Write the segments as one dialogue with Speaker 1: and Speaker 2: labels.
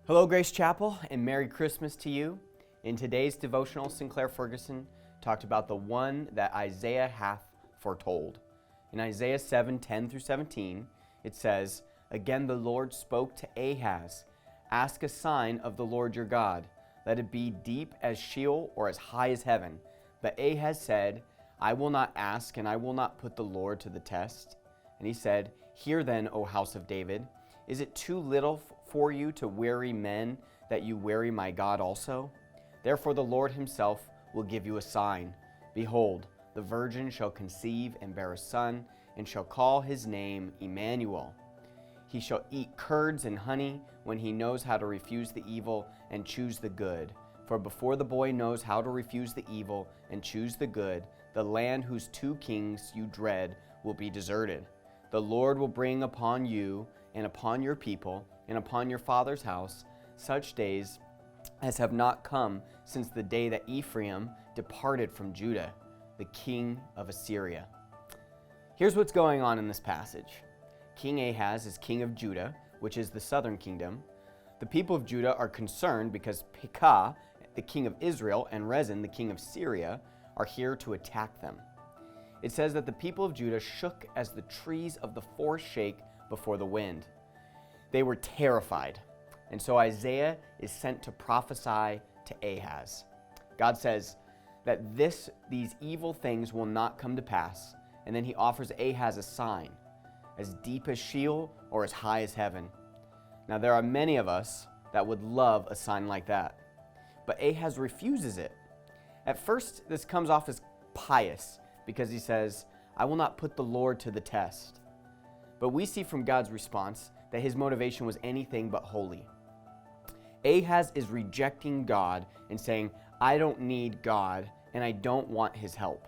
Speaker 1: Hello, Grace Chapel, and Merry Christmas to you. In today's devotional, Sinclair Ferguson talked about the one that Isaiah hath foretold. In Isaiah 7:10-17, it says, "Again the Lord spoke to Ahaz, ask a sign of the Lord your God. Let it be deep as Sheol or as high as heaven." But Ahaz said, "I will not ask, and I will not put the Lord to the test." And he said, "Hear then, O house of David, is it too little for you to weary men, that you weary my God also? Therefore the Lord himself will give you a sign. Behold, the virgin shall conceive and bear a son, and shall call his name Emmanuel. He shall eat curds and honey when he knows how to refuse the evil and choose the good. For before the boy knows how to refuse the evil and choose the good, the land whose two kings you dread will be deserted. The Lord will bring upon you and upon your people and upon your father's house such days as have not come since the day that Ephraim departed from Judah, the king of Assyria." Here's what's going on in this passage. King Ahaz is king of Judah, which is the southern kingdom. The people of Judah are concerned because Pekah, the king of Israel, and Rezin, the king of Syria, are here to attack them. It says that the people of Judah shook as the trees of the forest shake before the wind. They were terrified. And so Isaiah is sent to prophesy to Ahaz. God says that these evil things will not come to pass. And then he offers Ahaz a sign, as deep as Sheol or as high as heaven. Now there are many of us that would love a sign like that. But Ahaz refuses it. At first, this comes off as pious because he says, "I will not put the Lord to the test." But we see from God's response that his motivation was anything but holy. Ahaz is rejecting God and saying, "I don't need God and I don't want his help."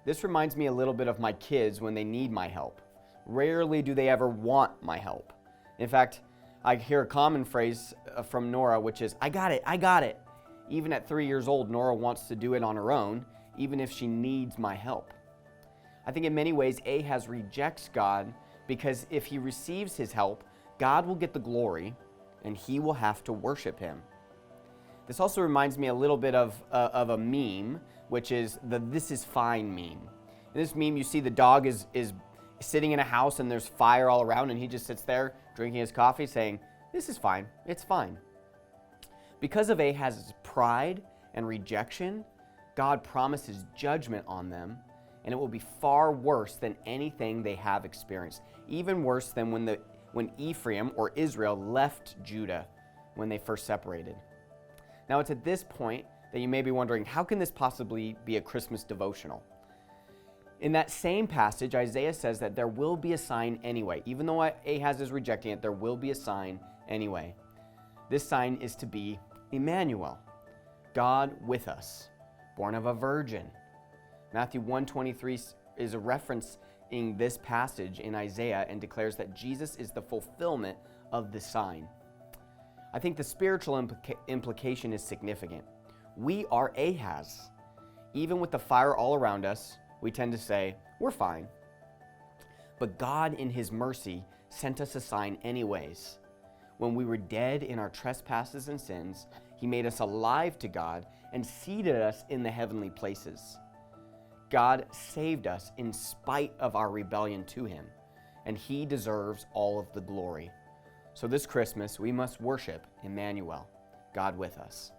Speaker 1: This reminds me a little bit of my kids when they need my help. Rarely do they ever want my help. In fact, I hear a common phrase from Nora, which is, "I got it, I got it." Even at 3 years old, Nora wants to do it on her own, even if she needs my help. I think in many ways, Ahaz rejects God because if he receives his help, God will get the glory and he will have to worship him. This also reminds me a little bit of a meme, which is the "this is fine" meme. In this meme, you see the dog is sitting in a house and there's fire all around, and he just sits there drinking his coffee saying, "This is fine, it's fine." Because of Ahaz's pride and rejection, God promises judgment on them, and it will be far worse than anything they have experienced. Even worse than when Ephraim or Israel left Judah when they first separated. Now it's at this point that you may be wondering, how can this possibly be a Christmas devotional? In that same passage, Isaiah says that there will be a sign anyway. Even though Ahaz is rejecting it, there will be a sign anyway. This sign is to be Emmanuel, God with us, born of a virgin. Matthew 1:23 is a reference in this passage in Isaiah and declares that Jesus is the fulfillment of the sign. I think the spiritual implication is significant. We are Ahaz. Even with the fire all around us, we tend to say, "We're fine." But God, in his mercy, sent us a sign anyways. When we were dead in our trespasses and sins, he made us alive to God and seated us in the heavenly places. God saved us in spite of our rebellion to him, and he deserves all of the glory. So this Christmas, we must worship Emmanuel, God with us.